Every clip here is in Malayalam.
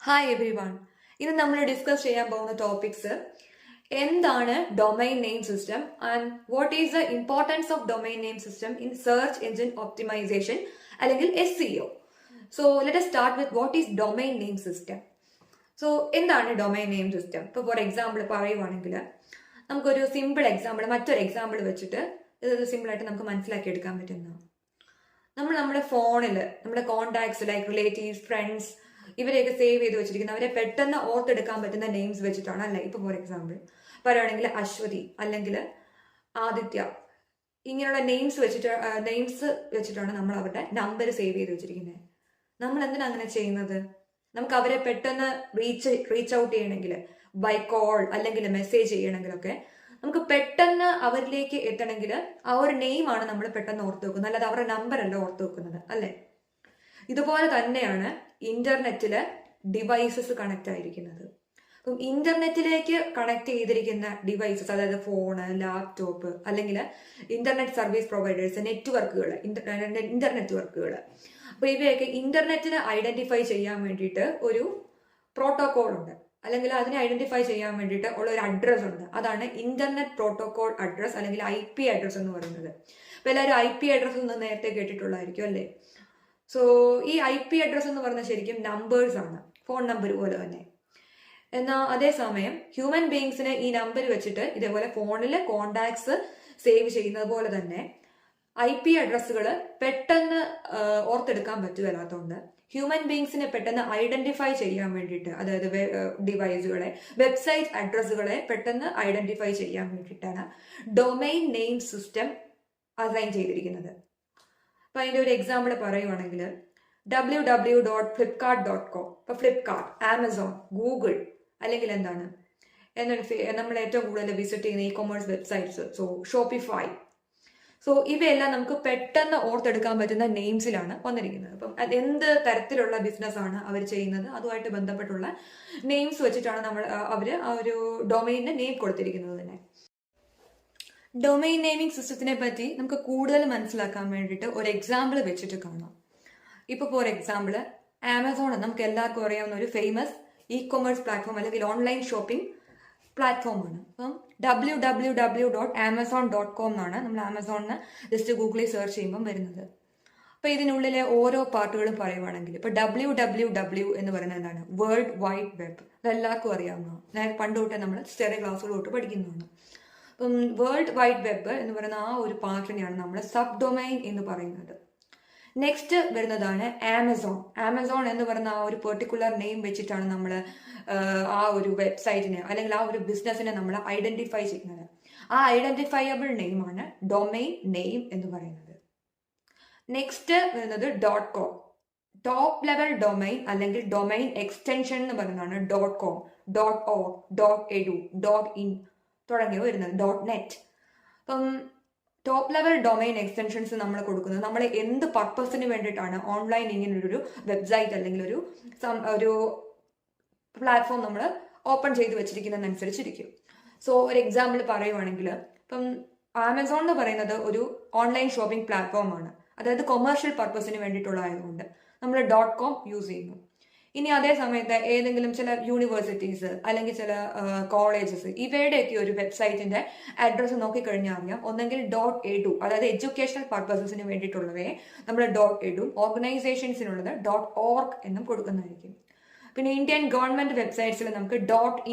Hi every one. ഇന്ന് നമ്മൾ ഡിസ്കസ് ചെയ്യാൻ പോകുന്ന ടോപ്പിക്സ് എന്താണ് domain name system and what is the importance of domain name system in search engine optimisation അല്ലെങ്കിൽ SEO. So let us start with what is domain name system. So എന്താണ് ഡൊമൈൻ നെയിം സിസ്റ്റം? ഇപ്പോൾ ഫോർ എക്സാമ്പിൾ പറയുവാണെങ്കിൽ നമുക്കൊരു സിമ്പിൾ എക്സാമ്പിൾ മറ്റൊരു എക്സാമ്പിൾ വെച്ചിട്ട് ഇത് സിമ്പിളായിട്ട് നമുക്ക് മനസ്സിലാക്കി എടുക്കാൻ പറ്റുന്നതാണ്. നമ്മുടെ ഫോണിൽ നമ്മുടെ കോണ്ടാക്ട്സ് ലൈക്ക് റിലേറ്റീവ്സ്, ഫ്രണ്ട്സ് ഇവരെയൊക്കെ സേവ് ചെയ്ത് വെച്ചിരിക്കുന്ന അവരെ പെട്ടെന്ന് ഓർത്തെടുക്കാൻ പറ്റുന്ന നെയിംസ് വെച്ചിട്ടാണ്. അല്ലെ, ഇപ്പൊ ഫോർ എക്സാമ്പിൾ പറയുകയാണെങ്കിൽ അശ്വതി അല്ലെങ്കിൽ ആദിത്യ, ഇങ്ങനെയുള്ള നെയിംസ് വെച്ചിട്ടാണ് നമ്മൾ അവരുടെ നമ്പർ സേവ് ചെയ്ത് വെച്ചിരിക്കുന്നത്. നമ്മൾ എന്തിനാ അങ്ങനെ ചെയ്യുന്നത്? നമുക്ക് അവരെ പെട്ടെന്ന് റീച്ച് ഔട്ട് ചെയ്യണമെങ്കിൽ ബൈ കോൾ അല്ലെങ്കിൽ മെസ്സേജ് ചെയ്യണമെങ്കിലൊക്കെ നമുക്ക് പെട്ടെന്ന് അവരിലേക്ക് എത്തണമെങ്കിൽ ആ ഒരു നെയിമാണ് നമ്മൾ പെട്ടെന്ന് ഓർത്ത് വെക്കുന്നത്, അല്ലാതെ അവരുടെ നമ്പർ അല്ല ഓർത്ത് വെക്കുന്നത്. അല്ലെ, ഇതുപോലെ തന്നെയാണ് ഇന്റർനെറ്റില് ഡിവൈസസ് കണക്ട് ആയിരിക്കുന്നത്. അപ്പം ഇന്റർനെറ്റിലേക്ക് കണക്ട് ചെയ്തിരിക്കുന്ന ഡിവൈസസ്, അതായത് ഫോണ്, ലാപ്ടോപ്പ് അല്ലെങ്കിൽ ഇന്റർനെറ്റ് സർവീസ് പ്രൊവൈഡേഴ്സ്, നെറ്റ്വർക്കുകൾ, ഇന്റർനെറ്റ് വർക്കുകൾ, അപ്പൊ ഇവയൊക്കെ ഇന്റർനെറ്റിനെ ഐഡന്റിഫൈ ചെയ്യാൻ വേണ്ടിയിട്ട് ഒരു പ്രോട്ടോകോൾ ഉണ്ട്, അല്ലെങ്കിൽ അതിനെ ഐഡന്റിഫൈ ചെയ്യാൻ വേണ്ടിയിട്ട് ഉള്ള ഒരു അഡ്രസ് ഉണ്ട്. അതാണ് ഇന്റർനെറ്റ് പ്രോട്ടോകോൾ അഡ്രസ് അല്ലെങ്കിൽ IP അഡ്രസ് എന്ന് പറയുന്നത്. അപ്പൊ എല്ലാവരും IP അഡ്രസ് ഒന്ന് നേരത്തെ കേട്ടിട്ടുള്ളതായിരിക്കും അല്ലേ? സോ ഈ IP അഡ്രസ് എന്ന് പറഞ്ഞാൽ ശരിക്കും നമ്പേഴ്സ് ആണ്, ഫോൺ നമ്പർ പോലെ തന്നെ. എന്നാൽ അതേസമയം ഹ്യൂമൻ ബീങ്സിന് ഈ നമ്പർ വെച്ചിട്ട് ഇതേപോലെ ഫോണിൽ കോണ്ടാക്ട്സ് സേവ് ചെയ്യുന്നത് പോലെ തന്നെ IP അഡ്രസ്സുകൾ പെട്ടെന്ന് ഓർത്തെടുക്കാൻ പറ്റുകയല്ലാത്തതുകൊണ്ട് ഹ്യൂമൻ ബീങ്സിനെ പെട്ടെന്ന് ഐഡന്റിഫൈ ചെയ്യാൻ വേണ്ടിയിട്ട്, അതായത് ഡിവൈസുകളെ, വെബ്സൈറ്റ് അഡ്രസ്സുകളെ പെട്ടെന്ന് ഐഡന്റിഫൈ ചെയ്യാൻ വേണ്ടിയിട്ടാണ് ഡൊമൈൻ നെയിം സിസ്റ്റം അസൈൻ ചെയ്തിരിക്കുന്നത്. അപ്പൊ അതിന്റെ ഒരു എക്സാമ്പിൾ പറയുവാണെങ്കിൽ www.flipkart.com. ഇപ്പൊ ഫ്ലിപ്കാർട്ട്, ആമസോൺ, ഗൂഗിൾ അല്ലെങ്കിൽ എന്താണ് നമ്മൾ ഏറ്റവും കൂടുതൽ വിസിറ്റ് ചെയ്യുന്ന commerce websites, so Shopify, so ഇവയെല്ലാം നമുക്ക് പെട്ടെന്ന് ഓർത്തെടുക്കാൻ പറ്റുന്ന നെയിംസിലാണ് വന്നിരിക്കുന്നത്. അപ്പം അത് എന്ത് തരത്തിലുള്ള ബിസിനസ് ആണ് അവർ ചെയ്യുന്നത് അതുമായിട്ട് ബന്ധപ്പെട്ടുള്ള നെയിംസ് വെച്ചിട്ടാണ് അവര് ആ ഒരു ഡൊമൈനിന് നെയിം കൊടുത്തിരിക്കുന്നത് തന്നെ. ഡൊമൈൻ നെയിമിംഗ് സിസ്റ്റത്തിനെ പറ്റി നമുക്ക് കൂടുതൽ മനസ്സിലാക്കാൻ വേണ്ടിയിട്ട് ഒരു എക്സാമ്പിൾ വെച്ചിട്ട് കാണാം. ഇപ്പൊ ഫോർ എക്സാമ്പിൾ ആമസോൺ നമുക്ക് എല്ലാവർക്കും അറിയാവുന്ന ഒരു ഫേമസ് കൊമേഴ്സ് പ്ലാറ്റ്ഫോം അല്ലെങ്കിൽ ഓൺലൈൻ ഷോപ്പിംഗ് പ്ലാറ്റ്ഫോമാണ്. അപ്പം www.amazon.com എന്നാണ് നമ്മൾ ആമസോണിന് ജസ്റ്റ് ഗൂഗിളിൽ സെർച്ച് ചെയ്യുമ്പോൾ വരുന്നത്. അപ്പൊ ഇതിനുള്ളിലെ ഓരോ പാർട്ടുകളും പറയുവാണെങ്കിൽ ഇപ്പൊ WWW എന്ന് പറയുന്നത് എന്താണ്? World wide web. അതെല്ലാവർക്കും അറിയാവുന്നതാണ്, പണ്ട് തൊട്ടേ നമ്മൾ ചെറിയ ക്ലാസ്സുകൾ തൊട്ട് പഠിക്കുന്നതാണ്. അപ്പം വേൾഡ് വൈഡ് വെബ് എന്ന് പറയുന്ന ആ ഒരു പാർട്ടിനെയാണ് നമ്മൾ സബ് ഡൊമൈൻ എന്ന് പറയുന്നത്. നെക്സ്റ്റ് വരുന്നതാണ് ആമസോൺ. ആമസോൺ എന്ന് പറയുന്ന ആ ഒരു പെർട്ടിക്കുലർ നെയിം വെച്ചിട്ടാണ് നമ്മൾ ആ ഒരു വെബ്സൈറ്റിനെ അല്ലെങ്കിൽ ആ ഒരു ബിസിനസ്സിനെ നമ്മൾ ഐഡന്റിഫൈ ചെയ്യുന്നത്. ആ ഐഡന്റിഫയബിൾ നെയിമാണ് ഡൊമൈൻ നെയിം എന്ന് പറയുന്നത്. നെക്സ്റ്റ് വരുന്നത് .com. ടോപ്പ് ലെവൽ ഡൊമൈൻ അല്ലെങ്കിൽ ഡൊമൈൻ എക്സ്റ്റൻഷൻ എന്ന് പറയുന്നതാണ് .com, .org, .edu, .in തുടങ്ങിയവ വരുന്നത്, .net. അപ്പം ടോപ്പ് ലെവൽ ഡൊമൈൻ എക്സ്റ്റൻഷൻസ് നമ്മൾ കൊടുക്കുന്നത് നമ്മൾ എന്ത് പർപ്പസിന് വേണ്ടിയിട്ടാണ് ഓൺലൈൻ ഇങ്ങനൊരു വെബ്സൈറ്റ് അല്ലെങ്കിൽ ഒരു പ്ലാറ്റ്ഫോം നമ്മൾ ഓപ്പൺ ചെയ്ത് വെച്ചിരിക്കുന്നതനുസരിച്ചിരിക്കും. സോ ഒരു എക്സാമ്പിൾ പറയുവാണെങ്കിൽ ഇപ്പം ആമസോൺ എന്ന് പറയുന്നത് ഒരു ഓൺലൈൻ ഷോപ്പിംഗ് പ്ലാറ്റ്ഫോം ആണ്, അതായത് കൊമേഴ്ഷ്യൽ പർപ്പസിന് വേണ്ടിയിട്ടുള്ളതായതുകൊണ്ട് നമ്മൾ .com യൂസ് ചെയ്യുന്നു. ഇനി അതേ സമയത്ത് ഏതെങ്കിലും ചില യൂണിവേഴ്സിറ്റീസ് അല്ലെങ്കിൽ ചില കോളേജസ് ഇവയുടെയൊക്കെ ഒരു വെബ്സൈറ്റിന്റെ അഡ്രസ്സ് നോക്കിക്കഴിഞ്ഞാൽ അറിയാം, ഒന്നെങ്കിൽ .edu, അതായത് എഡ്യൂക്കേഷണൽ പർപ്പസസിന് വേണ്ടിയിട്ടുള്ളവയെ നമ്മൾ .edu, ഓർഗനൈസേഷൻസിനുള്ളത് .org എന്നും കൊടുക്കുന്നതായിരിക്കും. പിന്നെ ഇന്ത്യൻ ഗവൺമെന്റ് വെബ്സൈറ്റ്സിൽ നമുക്ക്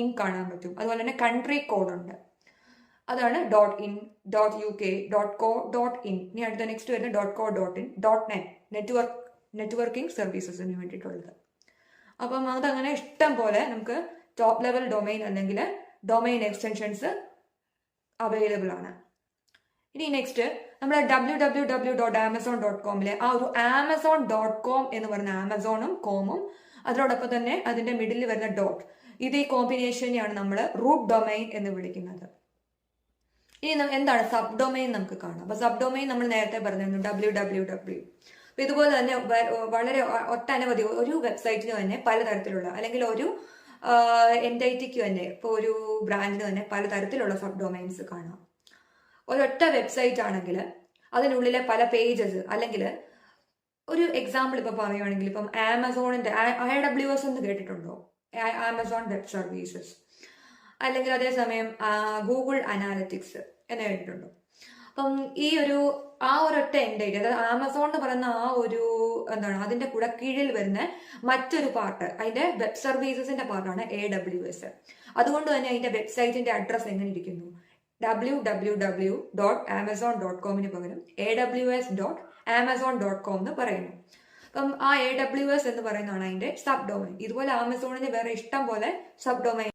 .in കാണാൻ പറ്റും. അതുപോലെ തന്നെ കൺട്രി കോഡ് ഉണ്ട്, അതാണ് .in, .uk, .co, .in. ഇനി അടുത്ത നെക്സ്റ്റ് വരുന്ന .co, .in, .net, നെറ്റ്വർക്കിംഗ് സർവീസസിന് വേണ്ടിയിട്ടുള്ളത്. അപ്പം അതങ്ങനെ ഇഷ്ടം പോലെ നമുക്ക് ടോപ്പ് ലെവൽ ഡൊമൈൻ അല്ലെങ്കിൽ ഡൊമൈൻ എക്സ്റ്റൻഷൻസ് അവൈലബിൾ ആണ്. ഇനി നെക്സ്റ്റ് നമ്മൾ www.amazon.com ആ ഒരു amazon.com എന്ന് പറയുന്ന ആമസോണും കോമും അതിനോടൊപ്പം തന്നെ അതിന്റെ മിഡിൽ വരുന്ന ഇത് ഈ കോമ്പിനേഷനെയാണ് നമ്മൾ റൂട്ട് ഡൊമൈൻ എന്ന് വിളിക്കുന്നത്. ഇനി എന്താണ് സബ് ഡൊമൈൻ നമുക്ക് കാണാം. അപ്പൊ സബ് ഡൊമൈൻ നമ്മൾ നേരത്തെ പറഞ്ഞിരുന്നു www. അപ്പൊ ഇതുപോലെ തന്നെ വളരെ ഒട്ടനവധി ഒരു വെബ്സൈറ്റിന് തന്നെ പലതരത്തിലുള്ള അല്ലെങ്കിൽ ഒരു എൻറ്റൈറ്റിക്ക് തന്നെ ഇപ്പോൾ ഒരു ബ്രാൻഡിന് തന്നെ പലതരത്തിലുള്ള സബ് ഡൊമൈൻസ് കാണാം. ഒരൊറ്റ വെബ്സൈറ്റ് ആണെങ്കിൽ അതിനുള്ളിലെ പല പേജസ് അല്ലെങ്കിൽ ഒരു എക്സാമ്പിൾ ഇപ്പൊ പറയുവാണെങ്കിൽ ഇപ്പം ആമസോണിന്റെ AWS എന്ന് കേട്ടിട്ടുണ്ടോ? Amazon web services. അല്ലെങ്കിൽ അതേസമയം ഗൂഗിൾ അനാലിറ്റിക്സ് എന്ന് കേട്ടിട്ടുണ്ടോ? അപ്പം ഈ ഒരൊറ്റ എൻഡൈറ്റ്, അതായത് ആമസോൺ എന്ന് പറയുന്ന എന്താണ് അതിന്റെ കൂടെ കീഴിൽ വരുന്ന മറ്റൊരു പാർട്ട്, അതിന്റെ വെബ് സർവീസസിന്റെ പാർട്ടാണ് AWS. അതുകൊണ്ട് തന്നെ അതിന്റെ വെബ്സൈറ്റിന്റെ അഡ്രസ് എങ്ങനെ ഇരിക്കുന്നു? www.amazon.com പകരം aws.amazon.com എന്ന് പറയുന്നു. അപ്പം ആ AWS എന്ന് പറയുന്നതാണ് അതിന്റെ സബ് ഡൊമൈൻ. ഇതുപോലെ ആമസോണിന് വേറെ ഇഷ്ടം പോലെ സബ് ഡൊമൈൻ.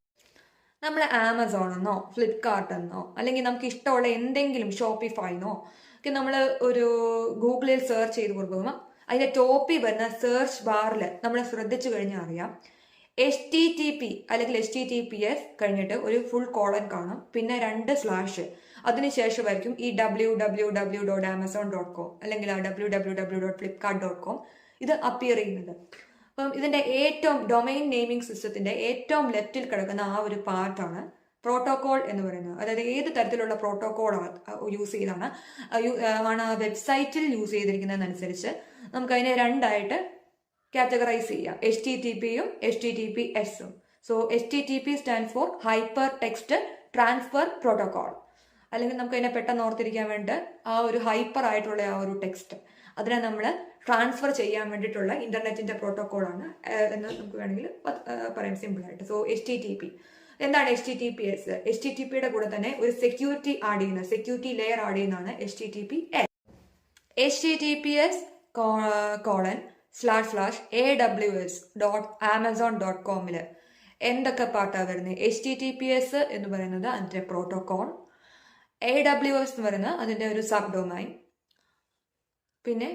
നമ്മൾ ആമസോണെന്നോ ഫ്ലിപ്കാർട്ടെന്നോ അല്ലെങ്കിൽ നമുക്ക് ഇഷ്ടമുള്ള എന്തെങ്കിലും ഷോപ്പിഫൈന്നോ ഒക്കെ നമ്മൾ ഒരു ഗൂഗിളിൽ സെർച്ച് ചെയ്ത് കൊടുക്കുമ്പോൾ അതിന്റെ ടോപ്പിൽ വരുന്ന സെർച്ച് ബാറിൽ നമ്മൾ ശ്രദ്ധിച്ചു കഴിഞ്ഞാൽ അറിയാം, HTTP അല്ലെങ്കിൽ HTTPS കഴിഞ്ഞിട്ട് ഒരു ഫുൾ കോളൻ കാണും, പിന്നെ 2 അതിനുശേഷമായിരിക്കും ഈ www.amazon.com അല്ലെങ്കിൽ www.flipkart.com ഇത് അപ്പിയർ ചെയ്യുന്നത്. അപ്പം ഇതിന്റെ ഏറ്റവും ഡൊമൈൻ നെയിമിംഗ് സിസ്റ്റത്തിന്റെ ഏറ്റവും ലെഫ്റ്റിൽ കിടക്കുന്ന ആ ഒരു പാർട്ടാണ് പ്രോട്ടോകോൾ എന്ന് പറയുന്നത്. അതായത് ഏത് തരത്തിലുള്ള പ്രോട്ടോകോൾ യൂസ് ചെയ്താണ് ആ വെബ്സൈറ്റിൽ യൂസ് ചെയ്തിരിക്കുന്നതനുസരിച്ച് നമുക്ക് അതിനെ 2 കാറ്റഗറൈസ് ചെയ്യാം, HTTPയും HTTPSഉം. So HTTP stands for hyper text transfer protocol. അല്ലെങ്കിൽ നമുക്ക് അതിനെ പെട്ടെന്ന് ഓർത്തിരിക്കാൻ വേണ്ടി ആ ഒരു ഹൈപ്പർ ആയിട്ടുള്ള ആ ഒരു ടെക്സ്റ്റ് അതിനെ നമ്മൾ ട്രാൻസ്ഫർ ചെയ്യാൻ വേണ്ടിയിട്ടുള്ള ഇന്റർനെറ്റിന്റെ പ്രോട്ടോകോളാണ് എന്ന് നമുക്ക് വേണമെങ്കിൽ പറയാം സിമ്പിൾ ആയിട്ട്. So HTTP. എന്താണ് HTTPS? HTTPയുടെ കൂടെ തന്നെ ഒരു സെക്യൂരിറ്റി ലെയർ ആഡ് ചെയ്യുന്നതാണ് HTTPS. https://aws.amazon.com എന്തൊക്കെ പാർട്ടാണ് വരുന്നത്? HTTPS എന്ന് പറയുന്നത് അതിന്റെ പ്രോട്ടോകോൾ, AWS എന്ന് പറയുന്നത് അതിന്റെ ഒരു സബ് ഡൊമൈൻ, പിന്നെ